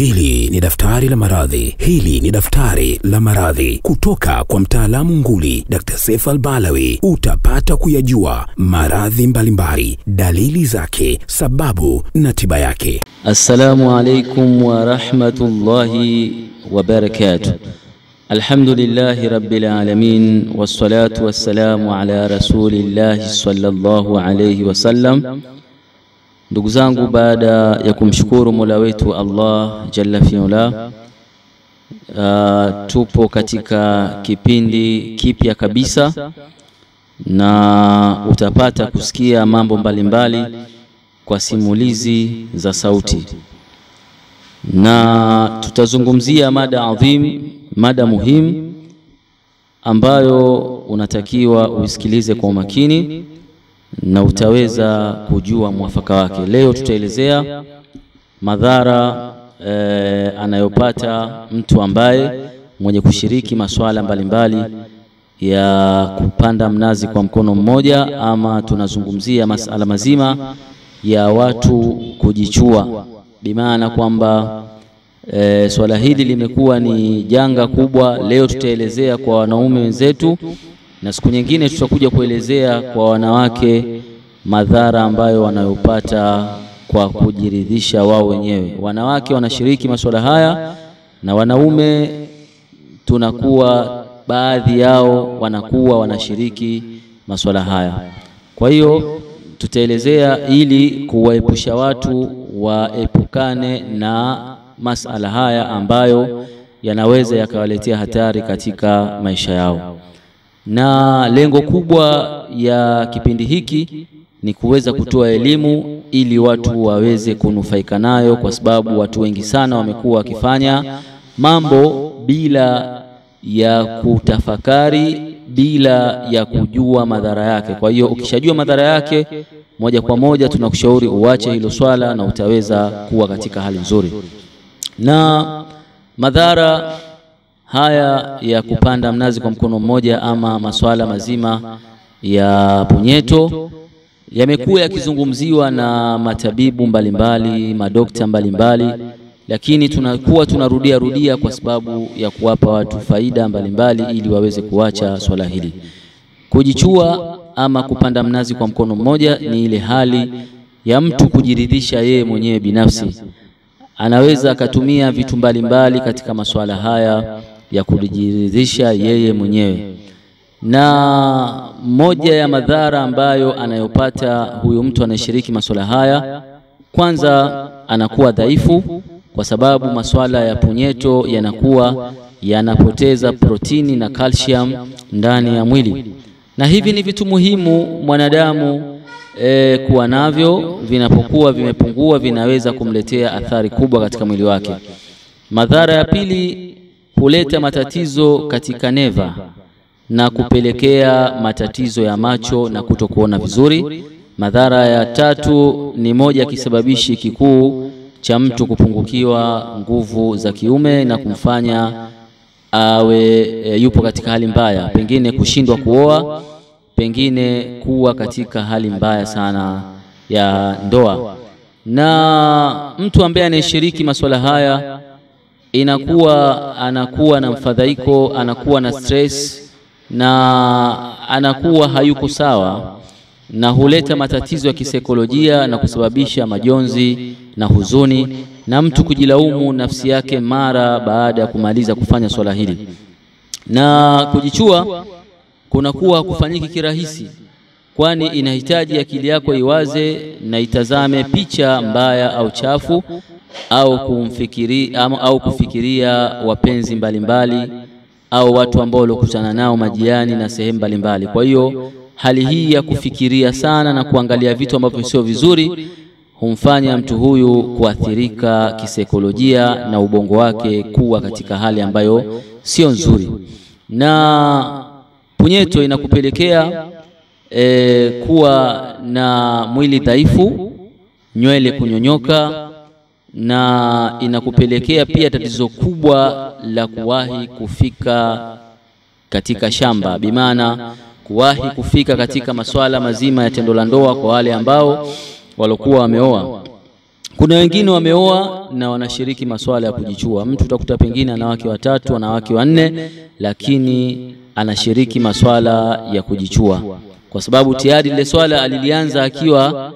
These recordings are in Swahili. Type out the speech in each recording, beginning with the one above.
Hili ni daftari la maradhi. Hili ni daftari la maradhi kutoka kwa mtaalamu nguli Dr. Seif Al-Balawi. Utapata kuyajua maradhi mbalimbali, dalili zake, sababu na tiba yake. Assalamu alaikum wa rahmatullahi wa barakatuh. Alhamdulillahi rabbil alamin, wassalatu wassalamu ala rasulillahi sallallahu alayhi wasallam. Ndugu zangu, baada ya kumshukuru Mola wetu Allah jalla fi'ala, tupo katika kipindi kipya kabisa na utapata kusikia mambo mbalimbali kwa simulizi za sauti, na tutazungumzia mada adhim, mada muhimu ambayo unatakiwa usikilize kwa umakini na utaweza kujua mwafaka wake. Leo tutaelezea madhara anayopata mtu ambaye mwenye kushiriki masuala mbalimbali ya kupanda mnazi kwa mkono mmoja, ama tunazungumzia masala mazima ya watu kujichua, bimaana kwamba swala hili limekuwa ni janga kubwa. Leo tutaelezea kwa wanaume wenzetu, na siku nyingine tutakuja kuelezea kwa wanawake madhara ambayo wanayopata kwa kujiridhisha wao wenyewe. Wanawake wanashiriki masuala haya na wanaume tunakuwa baadhi yao wanakuwa wanashiriki masuala haya. Kwa hiyo tutaelezea ili kuwaepusha watu waepukane na masala haya ambayo yanaweza yakawaletea hatari katika maisha yao. Na lengo kubwa ya kipindi hiki ni kuweza kutoa elimu ili watu waweze kunufaika nayo, kwa sababu watu wengi sana wamekuwa wakifanya mambo bila ya kutafakari, bila ya kujua madhara yake. Kwa hiyo ukishajua madhara yake, moja kwa moja tunakushauri uache hilo swala na utaweza kuwa katika hali nzuri. Na madhara haya ya kupanda mnazi kwa mkono mmoja ama masuala mazima ya punyeto yamekuwa yakizungumziwa na matabibu mbalimbali, madokta mbalimbali, lakini tunakuwa tunarudia kwa sababu ya kuwapa watu faida mbalimbali ili waweze kuacha swala hili. Kujichua ama kupanda mnazi kwa mkono mmoja ni ile hali ya mtu kujiridhisha yeye mwenyewe binafsi. Anaweza akatumia vitu mbalimbali katika masuala haya ya kujiridhisha yeye mwenyewe, na moja ya madhara ambayo anayopata huyu mtu anayeshiriki masuala haya, kwanza anakuwa dhaifu, kwa sababu masuala ya punyeto yanakuwa yanapoteza protini na calcium ndani ya mwili, na hivi ni vitu muhimu mwanadamu kuwa navyo. Vinapokuwa vimepungua vinaweza kumletea athari kubwa katika mwili wake. Madhara ya pili, huleta matatizo katika neva na kupelekea matatizo ya macho na kutokuona vizuri. Madhara ya tatu ni moja kisababishi kikuu cha mtu kupungukiwa nguvu za kiume na kumfanya awe yupo katika hali mbaya, pengine kushindwa kuoa, pengine kuwa katika hali mbaya sana ya ndoa. Na mtu ambaye anashiriki masuala haya anakuwa na mfadhaiko, anakuwa na stress na anakuwa hayuko sawa, na huleta matatizo ya kisaikolojia na kusababisha majonzi na huzuni, na mtu kujilaumu nafsi yake mara baada ya kumaliza kufanya swala hili. Na kujichua kunakuwa kufanyiki kirahisi, kwani inahitaji akili yako iwaze na itazame picha mbaya au chafu au kufikiria wapenzi mbalimbali au watu ambao walikutana nao majiani na sehemu mbalimbali. Kwa hiyo hali hii ya kufikiria sana na kuangalia vitu ambavyo sio vizuri humfanya mtu huyu kuathirika kisaikolojia na ubongo wake kuwa katika hali ambayo sio nzuri. Na punyeto inakupelekea kuwa na mwili dhaifu, nywele kunyonyoka, na inakupelekea pia tatizo kubwa la kuwahi kufika katika shamba, bimaana kuwahi kufika katika masuala mazima ya tendo la ndoa kwa wale ambao walokuwa wameoa. Kuna wengine wameoa na wanashiriki masuala ya kujichua. Mtu utakuta pengine ana wake watatu, ana wake wanne, lakini anashiriki masuala ya kujichua kwa sababu tayari ile swala alilianza akiwa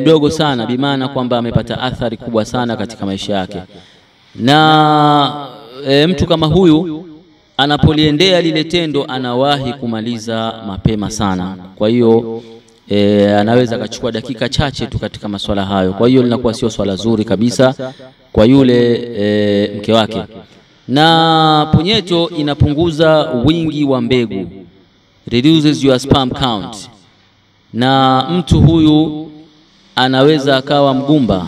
mdogo sana, bimaana kwamba amepata athari kubwa sana katika maisha yake. Na mtu kama huyu anapoliendea lile tendo anawahi kumaliza mapema sana. Kwa hiyo anaweza akachukua dakika chache tu katika masuala hayo. Kwa hiyo linakuwa sio swala zuri kabisa kwa yule mke wake. Na punyeto inapunguza wingi wa mbegu, reduces your sperm count. Na mtu huyu anaweza akawa mgumba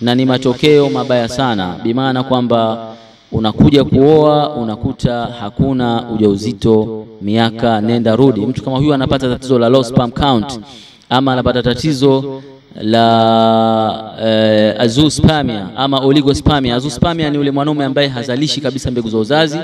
na ni matokeo mabaya sana, bimaana kwamba unakuja kuoa unakuta hakuna ujauzito miaka nenda rudi. Mtu kama huyu anapata tatizo la low sperm count, ama anapata tatizo la azoospermia ama oligospermia. Azoospermia ni ule mwanaume ambaye hazalishi kabisa mbegu za uzazi.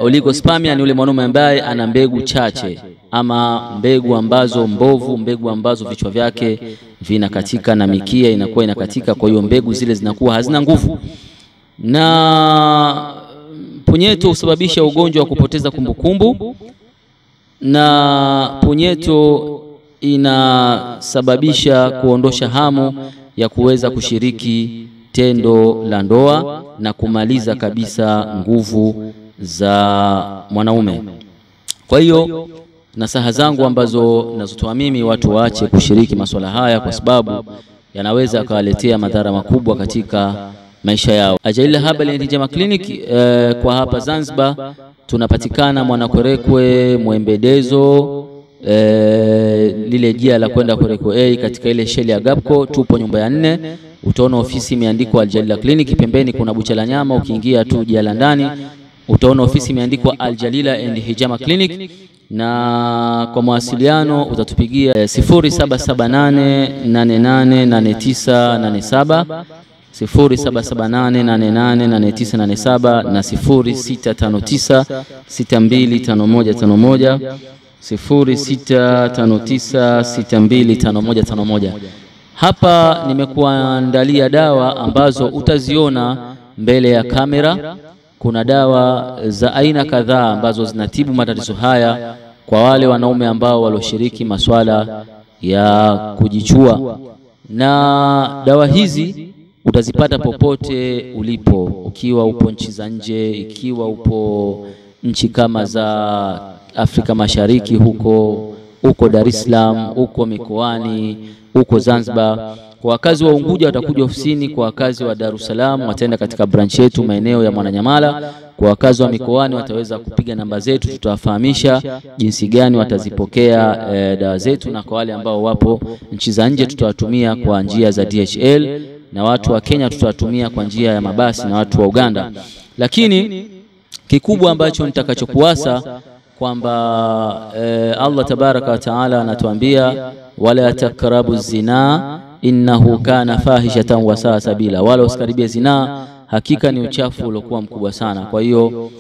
Oligospermia ni ule mwanaume ambaye ana mbegu chache ama mbegu ambazo mbovu, mbegu ambazo vichwa vyake vinakatika na mikia inakuwa inakatika, kwa hiyo mbegu zile zinakuwa hazina nguvu. Na punyeto husababisha ugonjwa wa kupoteza kumbukumbu, na punyeto inasababisha kuondosha hamu ya kuweza kushiriki tendo la ndoa na kumaliza kabisa nguvu za mwanaume. Kwa hiyo nasaha zangu ambazo nazotoa mimi, watu waache kushiriki masuala haya kwa sababu yanaweza kawaletea madhara makubwa katika maisha yao. Al-Jalila Herbal and Hijama Clinic kwa hapa Zanzibar tunapatikana Mwanakwerekwe Mwembedezo, lile jia la kwenda Kwerekwe A katika ile sheli ya Gapco. Tupo nyumba ya 4, utaona ofisi imeandikwa Al-Jalila Clinic. Pembeni kuna bucha la nyama, ukiingia tu jia la ndani utaona ofisi imeandikwa Al-Jalila and Hijama Clinic. Na kwa mawasiliano utatupigia 0778888987 0778888987 na 0659625151 0659625151. Hapa nimekuandalia dawa ambazo utaziona mbele ya kamera. Kuna dawa za aina kadhaa ambazo zinatibu matatizo haya kwa wale wanaume ambao walioshiriki masuala ya kujichua. Na dawa hizi utazipata popote ulipo, ukiwa upo nchi za nje, ikiwa upo nchi kama za Afrika Mashariki, huko Dar es Salaam, huko mikoani, huko Zanzibar. Kwa wakazi wa Unguja watakuja ofisini, kwa wakazi wa Dar es Salaam wataenda katika branch yetu maeneo ya Mwananyamala, kwa wakazi wa mikoani wataweza kupiga namba zetu, tutawafahamisha jinsi gani watazipokea dawa zetu. Na kwa wale ambao wapo nchi za nje tutawatumia kwa njia za DHL, na watu wa Kenya tutawatumia kwa njia ya mabasi, na watu wa Uganda. Lakini kikubwa ambacho nitakachokuasa kwamba Allah tabaraka wa taala anatuambia wala takrabu zina innahu kana fahishatan wa saa sabila, wala usikaribie zina, hakika ni uchafu uliokuwa mkubwa sana. Kwa hiyo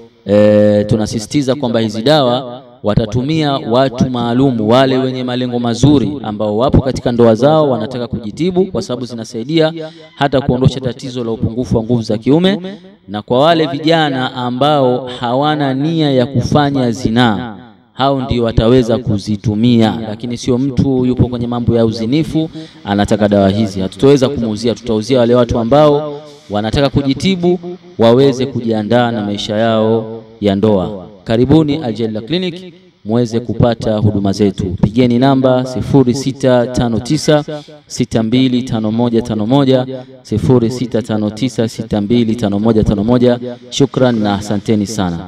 tunasisitiza kwamba hizi dawa watatumia watu maalumu, wale wenye malengo mazuri ambao wapo katika ndoa zao wanataka kujitibu, kwa sababu zinasaidia hata kuondosha tatizo la upungufu wa nguvu za kiume. Na kwa wale vijana ambao hawana nia ya kufanya zinaa, hao ndio wataweza kuzitumia. Lakini sio mtu yupo kwenye mambo ya uzinifu anataka dawa hizi, hatutaweza kumuuzia. Tutauzia wale watu ambao wanataka kujitibu, waweze kujiandaa na maisha yao ya ndoa. Karibuni Al-Jalila Clinic muweze kupata huduma zetu. Pigeni namba 0659625151 0659625151. Shukran na asanteni sana.